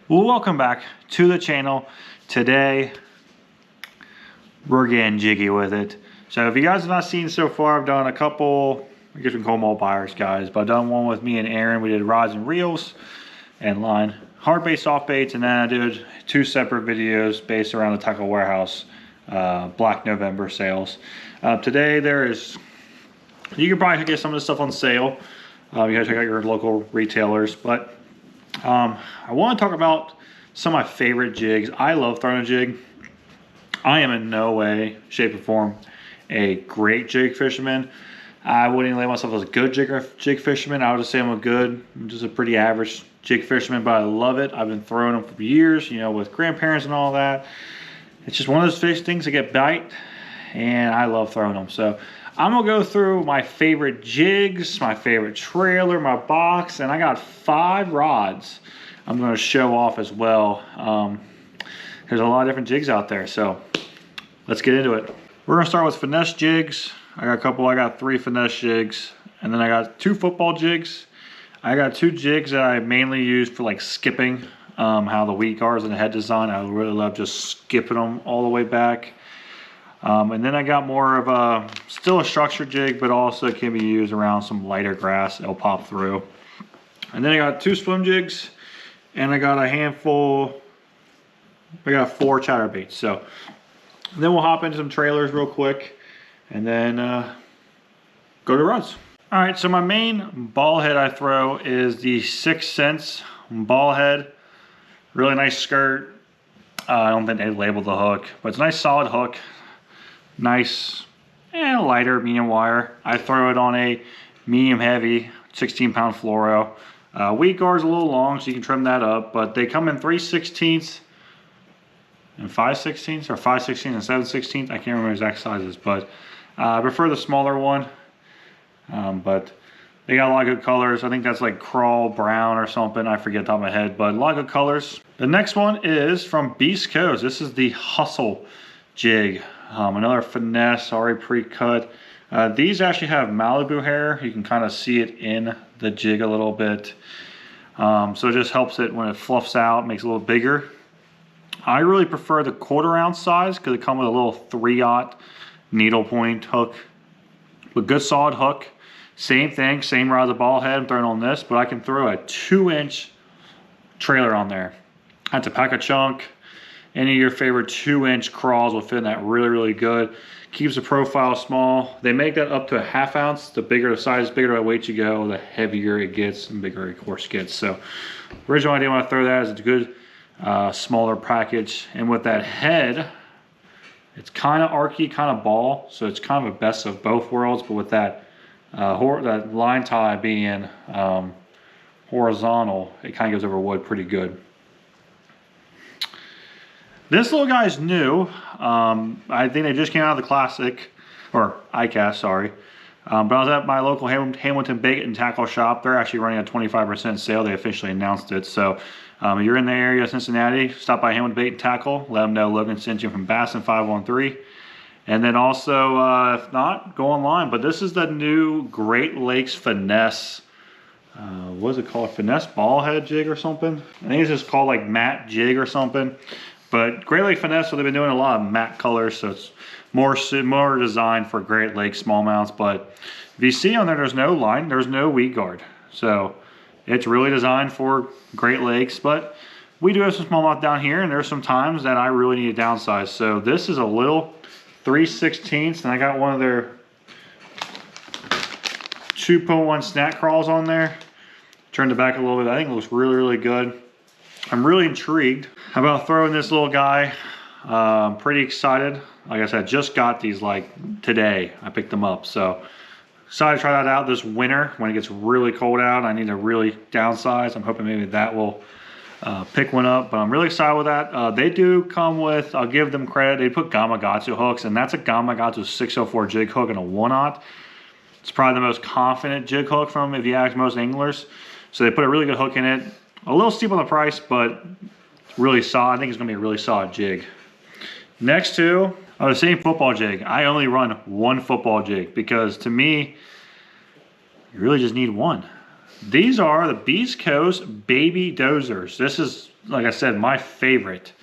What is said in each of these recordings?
Well, welcome back to the channel. Today, we're getting jiggy with it. So if you guys have not seen so far, I've done a couple, I guess we can call them all buyers, guys, but I've done one with me and Aaron. We did rods and reels and line, hard bait, soft baits, and then I did two separate videos based around the Tackle Warehouse Black November sales. Today you can probably get some of this stuff on sale. You gotta check out your local retailers, but I want to talk about some of my favorite jigs. I love throwing a jig. I am in no way, shape, or form a great jig fisherman. I wouldn't even label myself as a good jig fisherman. I would just say I'm just a pretty average jig fisherman, but I love it. I've been throwing them for years, you know, with grandparents and all that. It's just one of those fish things that get bite, and I love throwing them. So I'm gonna go through my favorite jigs, my favorite trailer, my box, and I got 5 rods I'm gonna show off as well. There's a lot of different jigs out there, so let's get into it. We're gonna start with Finesse jigs. I got 3 Finesse jigs, and then I got 2 football jigs. I got 2 jigs that I mainly use for like skipping, how the weed guards and the head design. I really love just skipping them all the way back. And then I got more of still a structured jig, but also can be used around some lighter grass. It'll pop through. And then I got 2 swim jigs, and I got I got 4 chatterbaits. So then we'll hop into some trailers real quick, and then go to rods. All right, so my main ball head I throw is the 6 cents ball head. Really nice skirt. I don't think they labeled the hook, but it's a nice solid hook. Nice and lighter medium wire. I throw it on a medium heavy 16-pound fluoro. Weed guard's a little long, so you can trim that up, but they come in 3/16 and 5/16 or 5/16 and 7/16. I can't remember exact sizes, but I prefer the smaller one. But they got a lot of good colors. I think that's like crawl brown or something. I forget the top of my head, but a lot of good colors. The next one is from Beast Coast. This is the Hustle jig. Another Finesse, already pre-cut. These actually have Malibu hair. You can kind of see it in the jig a little bit. So it just helps it when it fluffs out, makes it a little bigger. I really prefer the 1/4 ounce size because it comes with a little 3/0 needle point hook. But good solid hook. Same thing, same rod as a ball head. I'm throwing on this, but I can throw a 2-inch trailer on there. That's a pack a chunk. Any of your favorite 2-inch crawls will fit in that really good. Keeps the profile small. They make that up to a 1/2 ounce. The bigger the size, bigger the weight you go, the heavier it gets and bigger it of course gets. So original idea when I throw that is it's a good smaller package. And with that head, it's kind of archy, kind of ball. So it's kind of a best of both worlds, but with that that line tie being horizontal, it kind of goes over wood pretty good. This little guy's new. I think they just came out of the Classic, or ICAST, sorry. But I was at my local Hamilton Bait and Tackle shop. They're actually running a 25% sale. They officially announced it. So if you're in the area of Cincinnati, stop by Hamilton Bait and Tackle. Let them know Logan sent you from Bassin 513. And then also, if not, go online. But this is the new Great Lakes Finesse. What is it called? Finesse ball head jig or something? I think it's just called like matte jig or something. But Great Lake Finesse, so they've been doing a lot of matte colors, so it's more designed for Great Lake smallmouths. But if you see on there, there's no line, there's no weed guard. So it's really designed for Great Lakes. But we do have some smallmouth down here, and there's some times that I really need to downsize. So this is a little 3/16, and I got one of their 2.1 snack crawls on there. Turned it back a little bit. I think it looks really good. I'm really intrigued about throwing this little guy. I'm pretty excited. Like I said, just got these like today. I picked them up. So excited to try that out this winter when it gets really cold out. I need to really downsize. I'm hoping maybe that will pick one up. But I'm really excited with that. They do come with, I'll give them credit, they put Gamakatsu hooks. And that's a Gamakatsu 604 jig hook and a 1/0. It's probably the most confident jig hook from, if you ask most anglers. So they put a really good hook in it. A little steep on the price, but really solid. I think it's gonna be a really solid jig. Next to the same football jig. I only run 1 football jig because to me, you really just need one. These are the Beast Coast Baby Dozers. This is like I said, my favorite.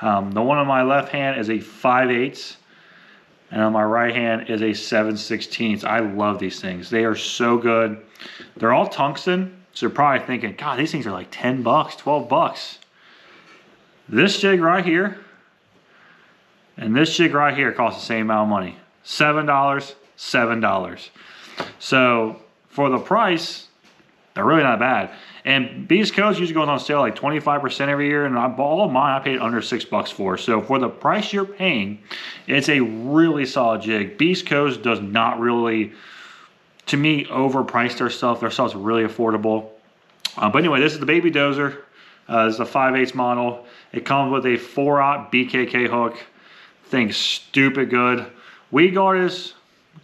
The one on my left hand is a 5/8, and on my right hand is a 7/16. I love these things. They are so good. They're all tungsten, so you're probably thinking, God, these things are like 10 bucks, 12 bucks. This jig right here and this jig right here cost the same amount of money. $7, $7. So for the price, they're really not bad. And Beast Coast usually goes on sale like 25% every year, and all of mine I paid under $6 for. So for the price you're paying, it's a really solid jig. Beast Coast does not really, to me, overprice their stuff. Their stuff's really affordable. But anyway, this is the Baby Dozer. This is a 5/8 model. It comes with a 4/0 BKK hook. Thing's stupid good. Weed guard is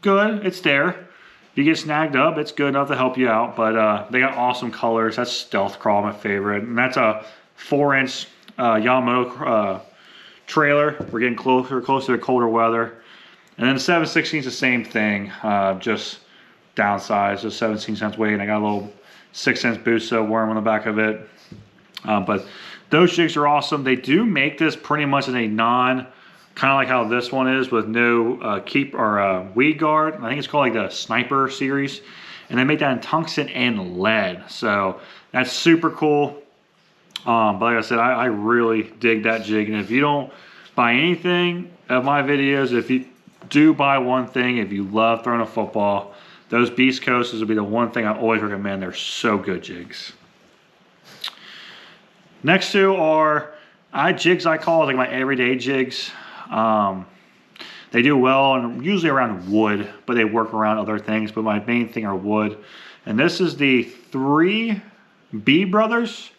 good. It's there. If you get snagged up, it's good enough to help you out. But they got awesome colors. That's Stealth Crawl, my favorite. And that's a 4-inch l.omeara trailer. We're getting closer to colder weather. And then the 7/16 is the same thing. Just downsized. Just 17 cents weight. And I got a little 6-inch Buso worm on the back of it. But those jigs are awesome. They do make this pretty much in a kind of like how this one is, with no weed guard. I think it's called like the Sniper series. And they make that in tungsten and lead. So that's super cool. But like I said, I really dig that jig. And if you don't buy anything of my videos, if you do buy one thing, if you love throwing a football, those Beast Coasts will be the one thing I always recommend. They're so good jigs. Next two are jigs I call like my everyday jigs. They do well and usually around wood, but they work around other things. But my main thing are wood. And this is the Three Brothers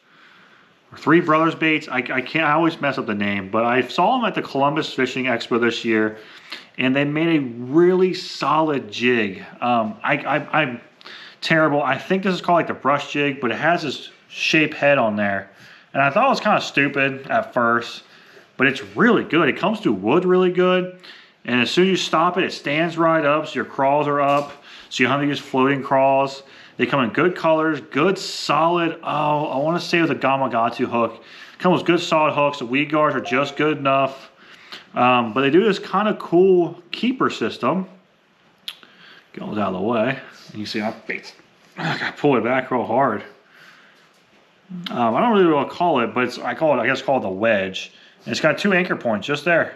baits. I always mess up the name, but I saw them at the Columbus Fishing Expo this year, and they made a really solid jig. I'm terrible. I think this is called like the brush jig, but it has this shaped head on there. And I thought it was kind of stupid at first, but it's really good. It comes through wood really good. And as soon as you stop it, it stands right up, so your crawls are up. So you don't have to use floating crawls. They come in good colors, good solid, I want to say with a Gamakatsu hook. Come with good solid hooks. The weed guards are just good enough. But they do this kind of cool keeper system. Get those out of the way. And you see I gotta pull it back real hard. I don't really want to call it, but I guess call it the wedge. And it's got 2 anchor points just there.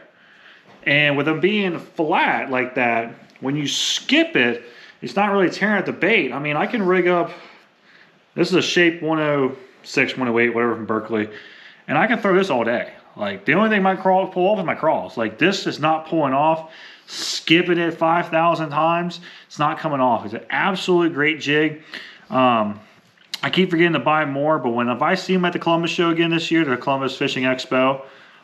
And with them being flat like that, when you skip it, it's not really tearing at the bait. I mean, I can rig up, this is a shape 106, 108, whatever from Berkeley, and I can throw this all day. Like, the only thing my crawl pull off is my crawls. Like, this is not pulling off. Skipping it 5,000 times, it's not coming off. It's an absolutely great jig. I keep forgetting to buy more, but if I see them at the Columbus show again this year, the Columbus Fishing Expo,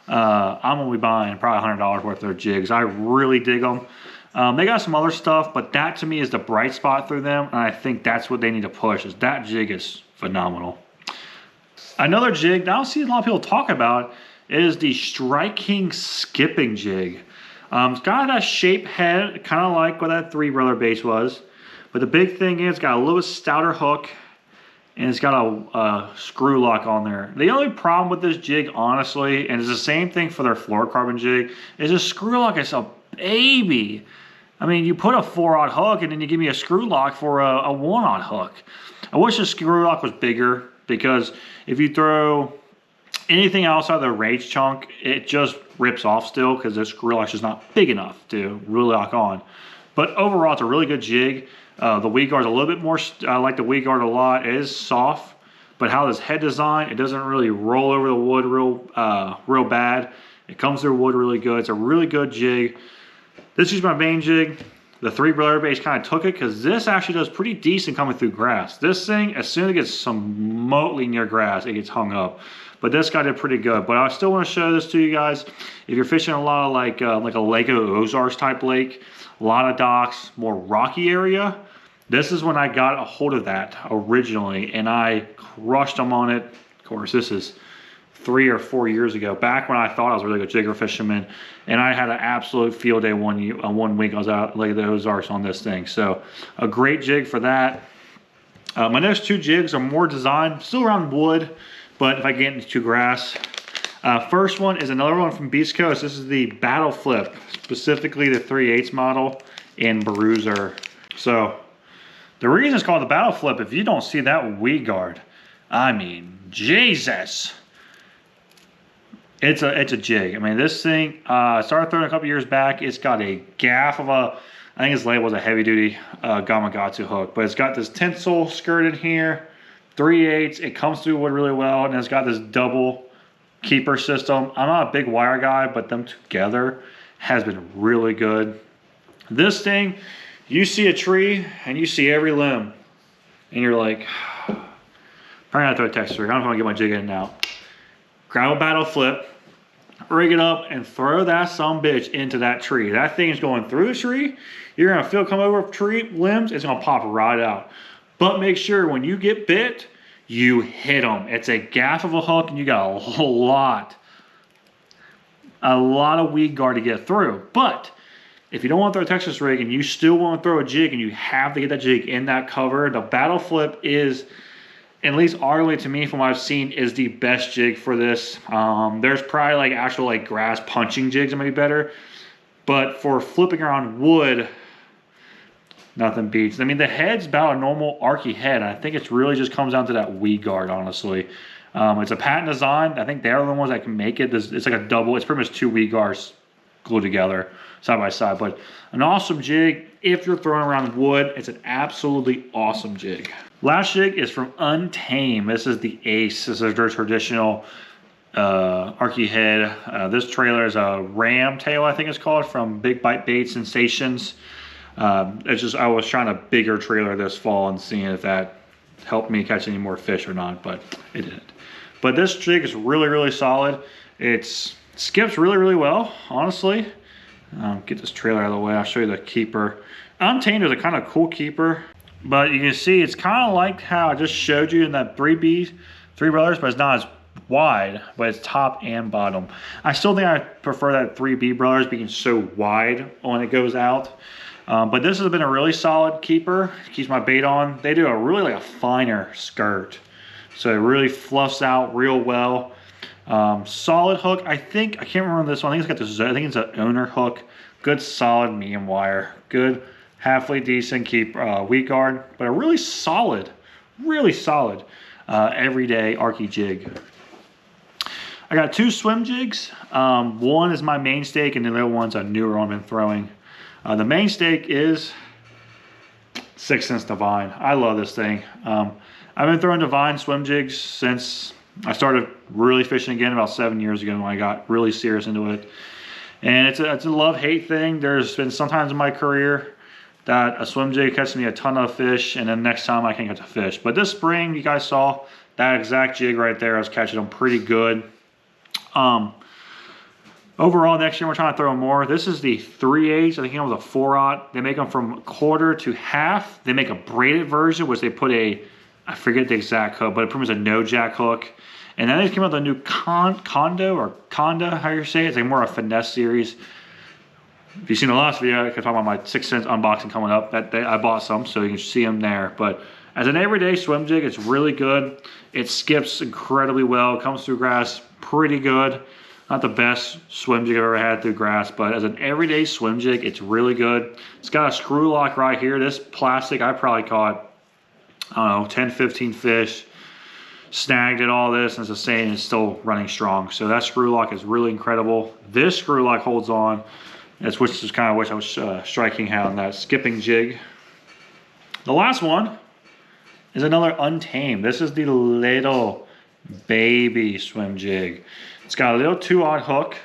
I'm going to be buying probably $100 worth of their jigs. I really dig them. They got some other stuff, but that to me is the bright spot through them, and I think that's what they need to push. Is that jig is phenomenal. Another jig that I don't see a lot of people talk about is the Strike King skipping jig. It's got that shaped head, kind of like what that Three Brother base was, but the big thing is it's got a little stouter hook. And it's got a screw lock on there. The only problem with this jig, honestly, and it's the same thing for their fluorocarbon jig, is the screw lock is a baby. I mean, you put a 4/0 hook and then you give me a screw lock for a 1/0 hook. I wish the screw lock was bigger, because if you throw anything outside the rage chunk, it just rips off still, because the screw lock is just not big enough to really lock on. But overall, it's a really good jig. The weed guard's a little bit more, I like the weed guard a lot. It is soft, but how this head design, it doesn't really roll over the wood real bad. It comes through wood really good. It's a really good jig. This is my main jig. The Three Brother base kind of took it, because this actually does pretty decent coming through grass. This thing, as soon as it gets remotely near grass, it gets hung up. But this guy did pretty good. But I still want to show this to you guys. If you're fishing a lot of like a Lake of Ozarks type lake, a lot of docks, more rocky area, this is when I got a hold of that originally, and I crushed them on it. Of course, this is 3 or 4 years ago, back when I thought I was a really good jigger fisherman, and I had an absolute field day one week I was out Lake of the Ozarks on this thing. So a great jig for that. My next 2 jigs are more designed, still around wood, but if I get into grass. First one is another one from Beast Coast. This is the Battle Flip, specifically the 3/8 model in Bruiser. So the reason it's called the Battle Flip, if you don't see that weed guard, I mean, Jesus. It's a jig. I mean, this thing, I started throwing a couple years back. It's got a gaff of a, I think it's labeled as a heavy duty Gamakatsu hook, but it's got this tinsel skirt in here, 3/8. It comes through wood really well, and it's got this double keeper system. I'm not a big wire guy, but them together has been really good. This thing, you see a tree and you see every limb, and you're like, probably not throw a text rig. I don't know if I'm gonna get my jig in and out. Grab a Battle Flip, rig it up, and throw that sumbitch into that tree. That thing is going through the tree. You're gonna feel it come over tree limbs. It's gonna pop right out. But make sure when you get bit, you hit them. It's a gaff of a hook, and you got a lot of weed guard to get through. But if you don't want to throw a Texas rig and you still want to throw a jig and you have to get that jig in that cover, the Battle Flip is, at least arguably to me from what I've seen, is the best jig for this. There's probably like actual like grass punching jigs that might be better, but for flipping around wood, nothing beats. I mean, the head's about a normal archy head. I think it really just comes down to that weed guard, honestly. It's a patent design. I think they're the ones that can make it. It's like a double. It's pretty much two weed guards glued together side by side. But an awesome jig. If you're throwing around wood, it's an absolutely awesome jig. Last jig is from Untamed. This is the Ace. This is their traditional archy head. This trailer is a ram tail, I think it's called, from Big Bite Bait Sensations. It's just, I was trying a bigger trailer this fall and seeing if that helped me catch any more fish or not, but it didn't. But this jig is really, really solid. It skips really, really well, honestly. Get this trailer out of the way. I'll show you the keeper. Untamed is a kind of cool keeper, but you can see it's kind of like how I just showed you in that 3B, Three Brothers, but it's not as wide, but it's top and bottom. I still think I prefer that 3B Brothers being so wide when it goes out. But this has been a really solid keeper. It keeps my bait on. They do a really like a finer skirt, so it really fluffs out real well. Solid hook. I can't remember this one. I think it's got this. I think it's an owner hook. Good solid medium wire. Good halfway decent weed guard, but a really solid everyday archy jig. I got two swim jigs. One is my main stake, and the other one's a newer one I've been throwing. The main stake is 6 Sense Divine. I love this thing. I've been throwing Divine swim jigs since I started really fishing again about 7 years ago when I got really serious into it. And it's a love-hate thing. There's been sometimes in my career that a swim jig catches me a ton of fish, and then next time I can't catch a fish. But this spring, you guys saw that exact jig right there. I was catching them pretty good. Overall, next year we're trying to throw more. This is the 3/8. I think it was a 4/0. They make them from quarter to half. They make a braided version, which they put I forget the exact hook, but it pretty much a no jack hook. And then they came out with a new Conda, how you say it. It's like more a Finesse series. If you've seen the last video, I can talk about my 6 Sense unboxing coming up. I bought some, so you can see them there. But as an everyday swim jig, it's really good. It skips incredibly well. It comes through grass pretty good. Not the best swim jig I've ever had through grass, but as an everyday swim jig, it's really good. It's got a screw lock right here. This plastic, I probably caught, I don't know, 10, 15 fish. Snagged it, all this, and it's the same, it's still running strong. So that screw lock is really incredible. This screw lock holds on. That's which is kind of which I was striking out on that skipping jig. The last one is another Untamed. This is the little baby swim jig. It's got a little 2/0 hook.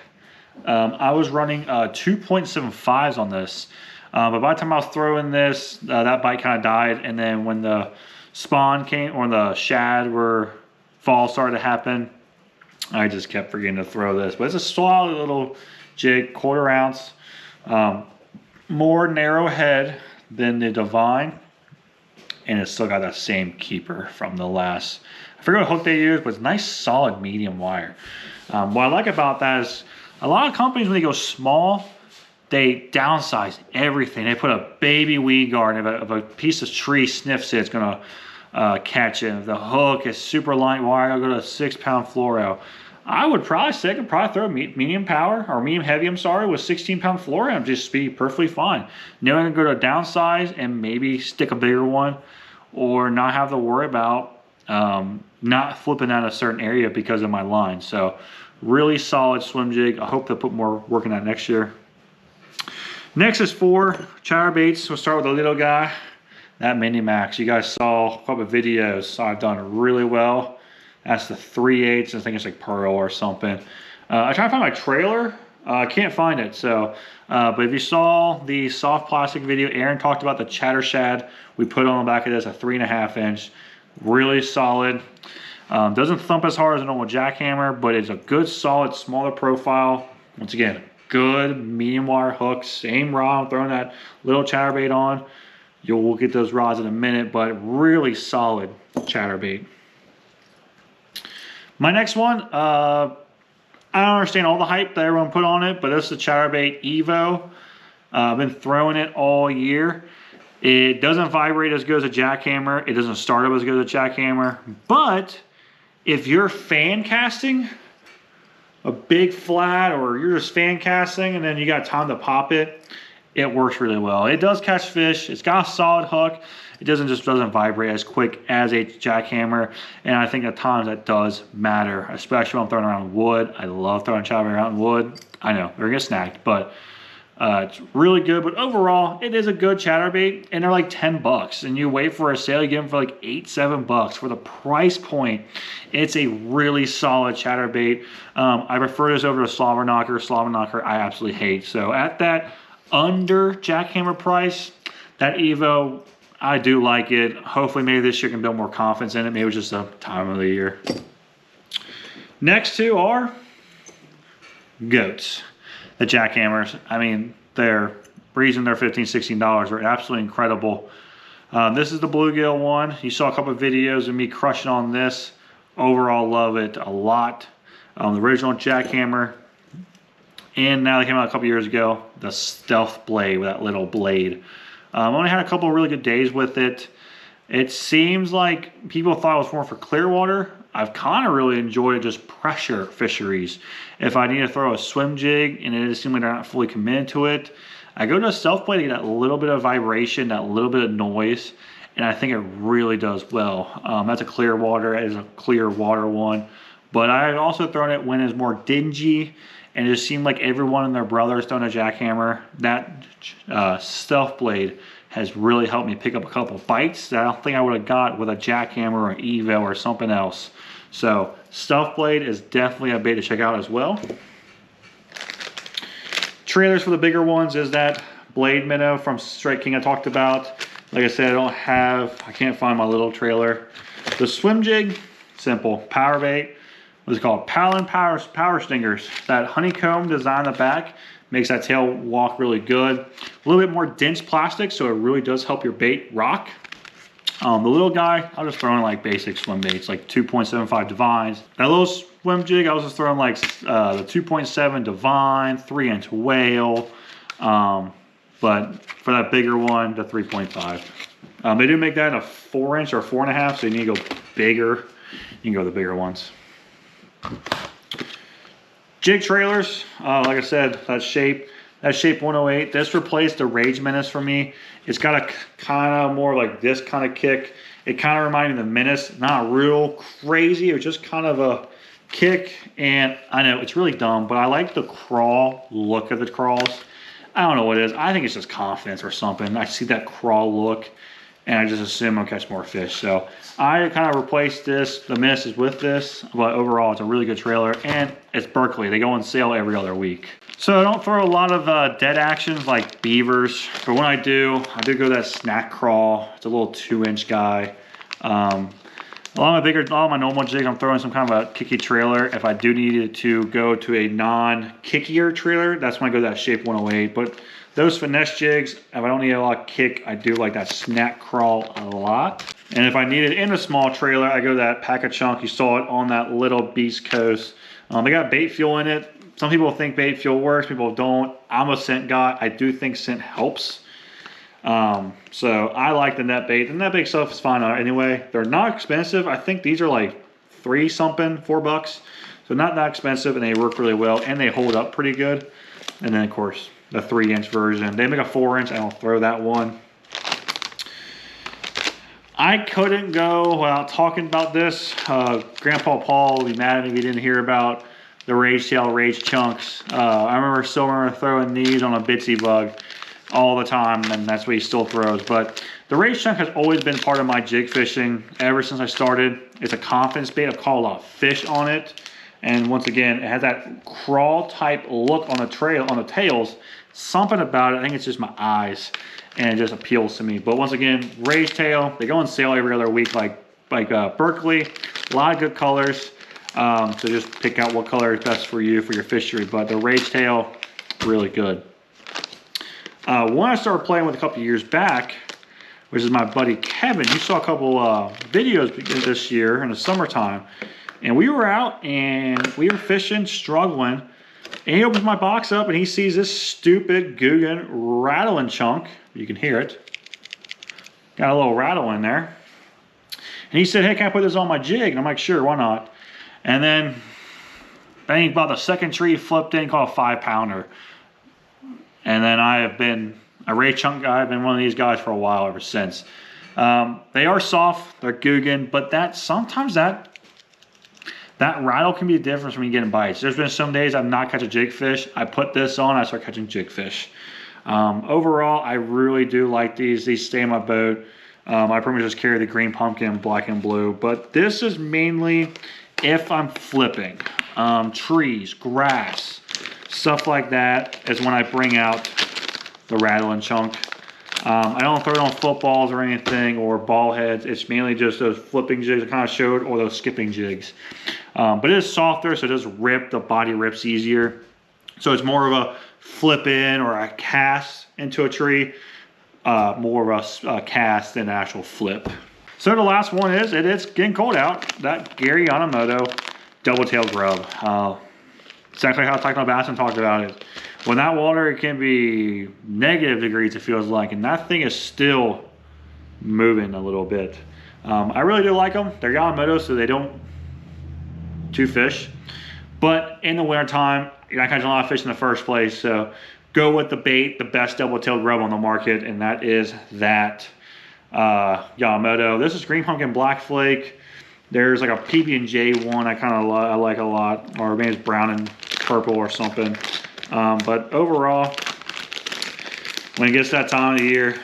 I was running 2.75s on this, but by the time I was throwing this, that bite kind of died. And then when the spawn came, or the shad fall started to happen, I just kept forgetting to throw this. But it's a solid little jig, 1/4 ounce, more narrow head than the Divine, and it's still got that same keeper from the last. I forget what hook they used, but it's nice solid medium wire. What I like about that is a lot of companies, when they go small, they downsize everything. They put a baby weed guard. If a piece of tree sniffs it, it's gonna catch it. If the hook is super light wire, I'll go to a 6-pound fluoro. I would probably say I could probably throw medium power or medium heavy, I'm sorry, with 16-pound fluoro and just be perfectly fine. Now I can go to a downsize and maybe stick a bigger one, or not have to worry about not flipping out a certain area because of my line. So really solid swim jig. I hope to put more work in that next year. Next is 4 chatterbaits. We'll start with the little guy, that Mini Max. You guys saw a couple of videos. I've done really well. That's the 3/8. I think it's like pearl or something. I tried to find my trailer. I can't find it. So, but if you saw the soft plastic video, Aaron talked about the chatter shad we put on the back of this, a 3.5 inch. Really solid. Doesn't thump as hard as a normal jackhammer, but it's a good, solid, smaller profile. Once again, good medium wire hook, same rod I'm throwing that little chatterbait on. We'll get those rods in a minute, but really solid chatterbait. My next one, I don't understand all the hype that everyone put on it, but this is the Chatterbait Evo. I've been throwing it all year. It doesn't vibrate as good as a jackhammer. It doesn't start up as good as a jackhammer. But if you're fan casting a big flat, or you're just fan casting and then you got time to pop it, it works really well. It does catch fish. It's got a solid hook. It doesn't vibrate as quick as a jackhammer, and I think at times that does matter, especially when I'm throwing around wood. I love throwing chatterbait around wood. I know they're gonna get snagged, but it's really good. But overall, it is a good chatterbait, and they're like 10 bucks. And you wait for a sale, you get them for like 8, 7 bucks for the price point. It's a really solid chatterbait. I prefer this over a slobber knocker. Slobber knocker I absolutely hate. So at that under jackhammer price, that Evo, I do like it. Hopefully maybe this year can build more confidence in it. Maybe it's just the time of the year. Next 2 are goats. The jackhammers. I mean, they're reason they're $15, $16. They're absolutely incredible. This is the bluegill one. You saw a couple of videos of me crushing on this. Overall, love it a lot. The original jackhammer. And now they came out a couple years ago, the Stealth Blade with that little blade. I only had a couple of really good days with it. It seems like people thought it was more for clear water. I've kind of really enjoyed just pressure fisheries. If I need to throw a swim jig and it seems like they're not fully committed to it, I go to a Stealth Blade to get that little bit of vibration, that little bit of noise, and I think it really does well. That's a clear water, it is a clear water one. But I've also thrown it when it's more dingy, and it just seemed like everyone and their brother is throwing a jackhammer. That Stealth Blade has really helped me pick up a couple bites that I don't think I would have got with a jackhammer or an Evo or something else. So Stealth Blade is definitely a bait to check out as well. Trailers for the bigger ones is that Blade Minnow from Strike King I talked about. Like I said, I can't find my little trailer. The swim jig, simple, power bait. What's it called? Palin Power Stingers. That honeycomb design on the back makes that tail walk really good. A little bit more dense plastic, so it really does help your bait rock. The little guy, I'll just throw in like basic swim baits, like 2.75 Divines. That little swim jig, I was just throwing like the 2.7 Divine, 3-inch whale. But for that bigger one, the 3.5. They do make that in a 4-inch or 4.5, so you need to go bigger. You can go with the bigger ones. Jig trailers, like I said, that shape 108. This replaced the Rage Menace for me. It's got a kind of more like this kind of kick. It kind of reminded me of the Menace. Not real crazy, it was just kind of a kick. And I know it's really dumb, but I like the crawl look of the crawls. I don't know what it is. I think it's just confidence or something. I see that crawl look and I just assume I'll catch more fish. So I kind of replaced the Menaces with this, but overall it's a really good trailer, and it's Berkeley. They go on sale every other week. So I don't throw a lot of dead actions like beavers, but when I do go that snack crawl. It's a little 2-inch guy. A lot of my normal jigs, I'm throwing some kind of a kicky trailer. If I do need to go to a non-kickier trailer, that's when I go to that Shape 108. But those finesse jigs, if I don't need a lot of kick, I do like that snack crawl a lot. And if I need it in a small trailer, I go to that Pack a Chunk. You saw it on that little Beast Coast. They got bait fuel in it. Some people think bait fuel works, people don't. I'm a scent guy. I do think scent helps. So I like the net bait. The net bait stuff is fine anyway. They're not expensive. I think these are like $4. So not that expensive, and they work really well, and they hold up pretty good. And then of course the 3-inch version. They make a 4-inch. I don't throw that one. I couldn't go without talking about this. Grandpa Paul will be mad at me if he didn't hear about the Rage Tail Rage Chunks. I remember throwing these on a Bitsy bug all the time, and that's what he still throws. But the Rage Chunk has always been part of my jig fishing ever since I started. It's a confidence bait. I've caught a lot of fish on it. And once again, it has that crawl type look on the tails. Something about it, I think it's just my eyes, and it just appeals to me. But once again, Rage Tail, they go on sale every other week like Berkeley. A lot of good colors. So just pick out what color is best for you for your fishery. But the Rage Tail, really good. One I started playing with a couple years back, which is my buddy Kevin. You saw a couple videos this year in the summertime. And we were out and we were fishing, struggling. And he opens my box up and he sees this stupid Guggen rattling chunk. You can hear it. Got a little rattle in there. And he said, hey, can I put this on my jig? And I'm like, sure, why not? And then, bang, about the second tree flipped in, caught a 5-pounder. And then I have been a Rage Chunk guy. I've been one of these guys for a while ever since. They are soft, they're Guggen, but sometimes that rattle can be a difference when you get in bites. There's been some days I've not catch a jig fish. I put this on, I start catching jig fish. Overall, I really do like these. These stay in my boat. I pretty much just carry the green pumpkin, black and blue. But this is mainly if I'm flipping. Trees, grass, stuff like that is when I bring out the rattling chunk. I don't throw it on footballs or anything or ball heads. It's mainly just those flipping jigs I kind of showed, or those skipping jigs. But it is softer, so it does rip. The body rips easier. So it's more of a flip in or a cast into a tree. More of a cast than an actual flip. So the last one is, it's getting cold out. That Gary Yamamoto double tail grub. Exactly how Techno Bassin talked about it. When that water, it can be negative degrees, it feels like, and that thing is still moving a little bit. I really do like them. They're Yamamoto, so they don't chew fish. But in the wintertime, you're not catching a lot of fish in the first place, so go with the bait, the best double-tailed grub on the market, and that is that Yamamoto. This is green pumpkin black flake. There's like a PB&J one I like a lot, or maybe it's brown and purple or something. But overall, when it gets that time of the year,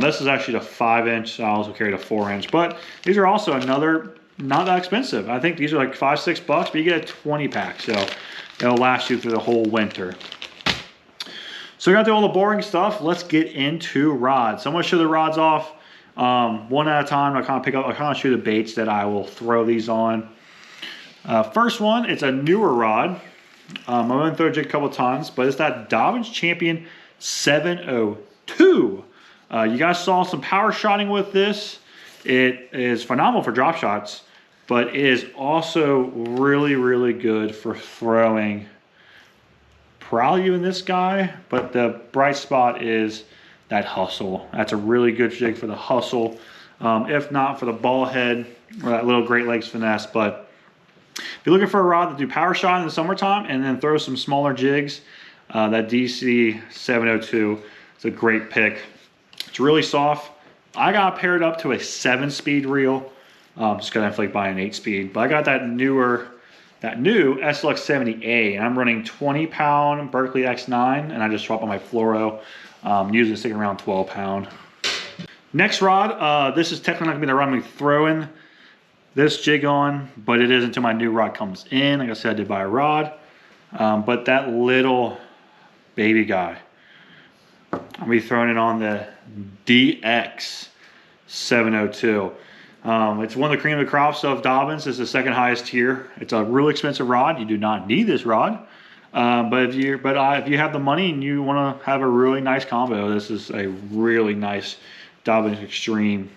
this is actually the 5-inch. I also carry the 4-inch, but these are also not that expensive. I think these are like $5-6, but you get a 20-pack, so it'll last you through the whole winter. So we got through all the boring stuff. Let's get into rods. So I'm gonna show the rods off one at a time. I kind of show the baits that I will throw these on. First one, it's a newer rod. I'm gonna throw a jig a couple times, but it's that Dobyns Champion 702. You guys saw some power shotting with this. It is phenomenal for drop shots, but it is also really, really good for throwing probably even this guy, but the bright spot is that hustle. That's a really good jig for the hustle, if not for the ball head or that little Great Lakes Finesse. But if you're looking for a rod to do power shot in the summertime and then throw some smaller jigs, that DC 702 is a great pick. It's really soft. I got paired up to a 7-speed reel, just because I feel like buying an 8-speed. But I got that new SLX 70A, and I'm running 20-pound Berkeley X9, and I just swap on my fluoro, usually sticking around 12-pound. Next rod, this is technically not gonna be the rod I'm throwing this jig on, but it is until my new rod comes in. Like I said, I did buy a rod, but that little baby guy, I'll be throwing it on the DX 702. It's one of the cream of the crops of Dobyns. It's the second highest tier. It's a really expensive rod. You do not need this rod, but if you have the money and you want to have a really nice combo, this is a really nice Dobyns Extreme.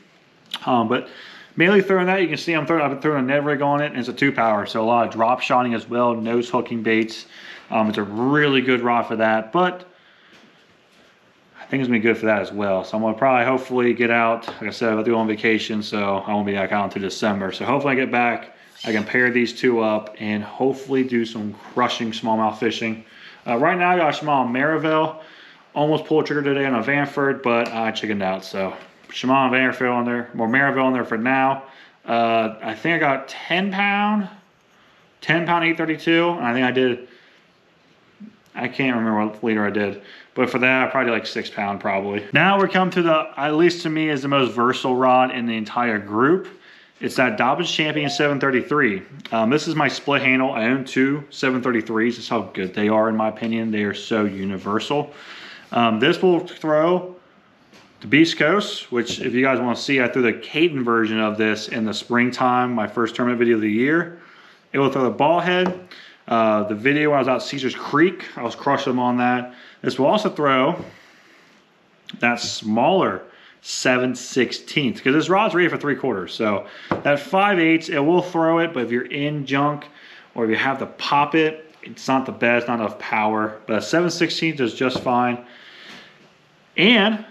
But mainly throwing that, you can see I've been throwing a Ned rig on it, and it's a 2-power, so a lot of drop shotting as well, nose hooking baits. It's a really good rod for that. But think it's gonna be good for that as well. So I'm gonna probably hopefully get out. Like I said, I'll do on vacation, so I won't be back out until December. So hopefully I get back, I can pair these two up and hopefully do some crushing smallmouth fishing. Right now I got a l.omeara. Almost pulled a trigger today on a Vanford, but I chickened out. So Shimano Vanderfield on there, more Maryville on there for now. I think I got 10 pound 832, and I think I did, I can't remember what leader I did, but for that I probably did like 6 pound probably. Now we're coming to the, at least to me, is the most versatile rod in the entire group. It's that Dobyns Champion 733. This is my split handle. I own 2 733s. That's how good they are in my opinion. They are so universal. This will throw the Beast Coast, which if you guys want to see, I threw the Caden version of this in the springtime, my first tournament video of the year. It will throw the ball head. The video when I was out at Caesars Creek, I was crushing them on that. This will also throw that smaller 7/16, because this rod's ready for 3/4. So that 5/8, it will throw it, but if you're in junk or if you have to pop it, it's not the best, not enough power. But a 7/16 does just fine. And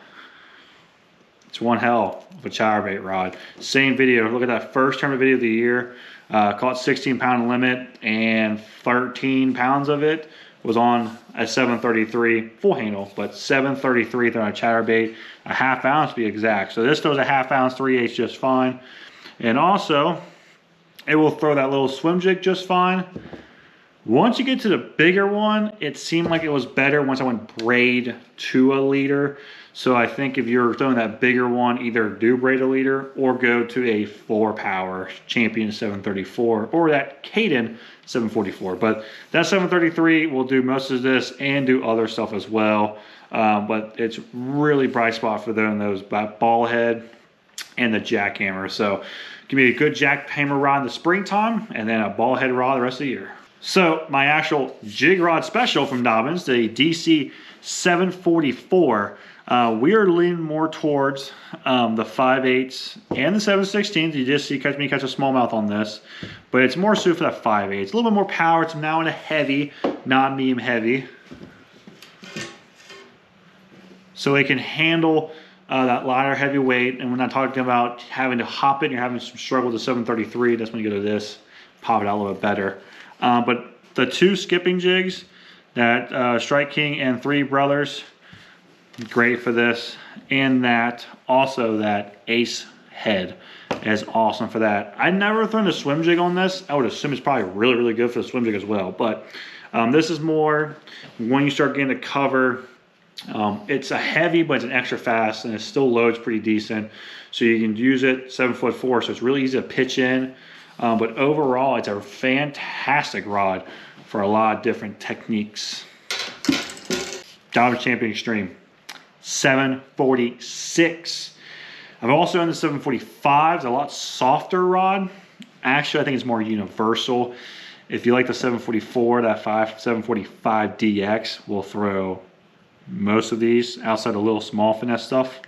it's one hell of a chatterbait rod. Same video, look at that first tournament video of the year. Caught 16 pound limit, and 13 pounds of it was on a 733 full handle, but 733 on a chatterbait, a ½ ounce to be exact. So this throws a ½ ounce 3/8 just fine. And also, it will throw that little swim jig just fine. Once you get to the bigger one, it seemed like it was better once I went braid to a leader. So I think if you're throwing that bigger one, either do braid a leader or go to a 4-power Champion 734 or that Caden 744. But that 733 will do most of this and do other stuff as well. But it's really bright spot for those ball head and the jackhammer. So give me a good jackhammer rod in the springtime and then a ball head rod the rest of the year. So my actual jig rod special from Dobyns, the DC 744. We are leaning more towards the 5/8 and the 7/16. You just see me catch a smallmouth on this, but it's more suited for that 5/8. It's a little bit more power. It's now in a heavy, not medium heavy, so it can handle that lighter heavy weight. And we're not talking about having to hop it and you're having some struggle with the 733. That's when you go to this, pop it out a little bit better. But the 2 skipping jigs, that Strike King and 3 Brothers, great for this. And that also that Ace head is awesome for that. I never thrown a swim jig on this. I would assume it's probably really, really good for the swim jig as well. But this is more when you start getting the cover. It's a heavy, but it's an extra fast, and it still loads pretty decent. So you can use it 7'4", so it's really easy to pitch in. But overall, it's a fantastic rod for a lot of different techniques. Dobyns Champion Extreme 746. I've also owned the 745. It's a lot softer rod. Actually, I think it's more universal. If you like the 744, that 745 DX will throw most of these outside a little small finesse stuff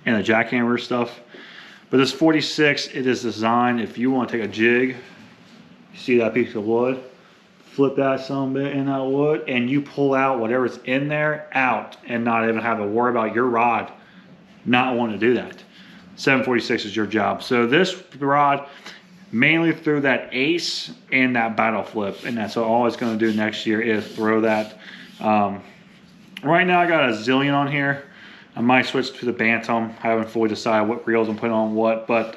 and the jackhammer stuff. But this 46, it is designed if you want to take a jig, you see that piece of wood, flip that some bit in that wood, and you pull out whatever's in there out and not even have to worry about your rod not wanting to do that. 746 is your job. So this rod, mainly through that Ace and that battle flip, and that's all it's going to do next year is throw that. Right now I got a zillion on here. I might switch to the Bantam. I haven't fully decided what reels I'm putting on what, but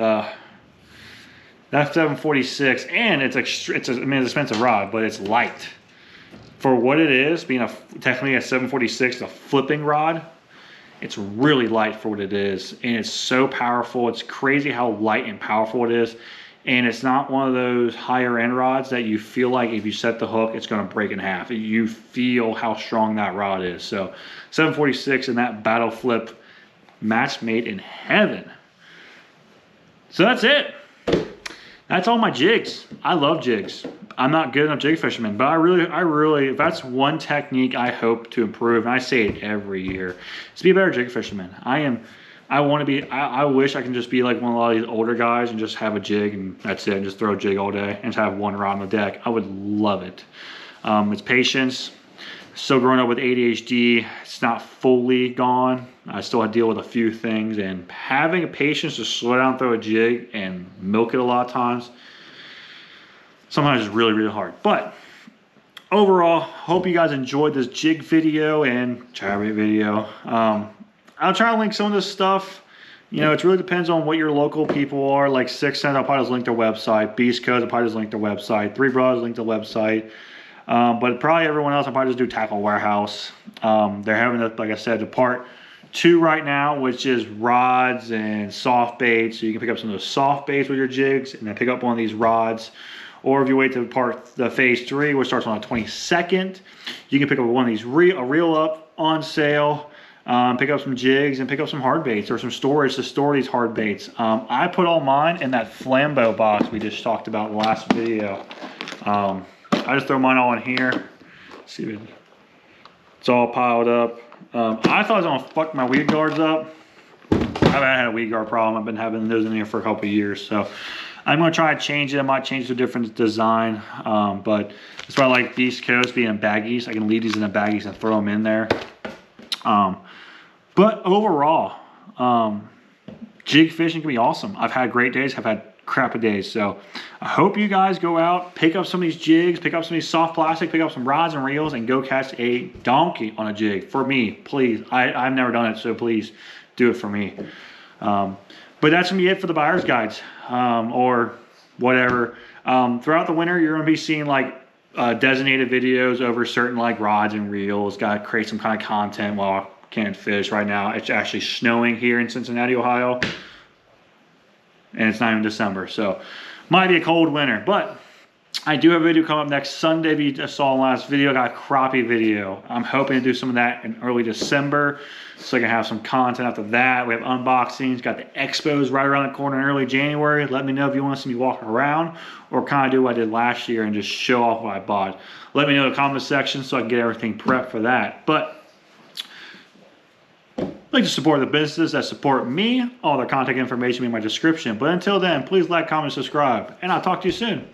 that's 746, and it's an expensive rod, but it's light for what it is. Being technically a 746, a flipping rod, it's really light for what it is, and it's so powerful. It's crazy how light and powerful it is, and it's not one of those higher end rods that you feel like if you set the hook, it's going to break in half. You feel how strong that rod is. So 746 and that battle flip, match made in heaven. So that's it. That's all my jigs. I love jigs. I'm not good enough jig fisherman, but I really, if that's one technique I hope to improve, and I say it every year, is be a better jig fisherman. I want to be, I wish I can just be like one of a lot of these older guys and just have a jig and that's it, and just throw a jig all day and just have one rod on the deck. I would love it. It's patience. Still growing up with ADHD. It's not fully gone. I still have to deal with a few things, and having patience to slow down, throw a jig, and milk it a lot of times, sometimes it's really, really hard. But overall, hope you guys enjoyed this jig video and chatterbait video. I'll try to link some of this stuff. You know, it really depends on what your local people are. Like 6 Cents, I'll probably just link their website. Beast Coast, I'll probably just link their website. Three Brothers, link their website. But probably everyone else, I'll probably just do Tackle Warehouse. They're having, like I said, the part 2 right now, which is rods and soft baits. So you can pick up some of those soft baits with your jigs and then pick up one of these rods. Or if you wait to the phase 3, which starts on the 22nd, you can pick up one of these a reel up on sale, pick up some jigs and pick up some hard baits or some storage to store these hard baits. I put all mine in that Flambeau box we just talked about in the last video. I just throw mine all in here. Let's see, it's all piled up. I thought I was gonna fuck my weed guards up. I haven't had a weed guard problem. I've been having those in here for a couple of years, so I'm gonna try to change it. I might change to a different design, but that's why I like Beast Coast being in baggies. I can leave these in the baggies and throw them in there. But overall, jig fishing can be awesome. I've had great days, I've had crappy days. So I hope you guys go out, pick up some of these jigs, pick up some of these soft plastic, pick up some rods and reels, and go catch a donkey on a jig. For me, please. I've never done it, so please do it for me. But that's gonna be it for the buyer's guides, or whatever. Throughout the winter, you're gonna be seeing like designated videos over certain like rods and reels. Gotta create some kind of content while I can't fish right now. It's actually snowing here in Cincinnati, Ohio, and it's not even December, so might be a cold winter. But I do have a video coming up next Sunday. If you just saw the last video, I got a crappie video. I'm hoping to do some of that in early December, so I can have some content after that. We have unboxings, got the expos right around the corner in early January. Let me know if you want to see me walk around or kind of do what I did last year and just show off what I bought. Let me know in the comment section so I can get everything prepped for that. But I'd like to support the businesses that support me. All their contact information will be in my description. But until then, please like, comment, subscribe, and I'll talk to you soon.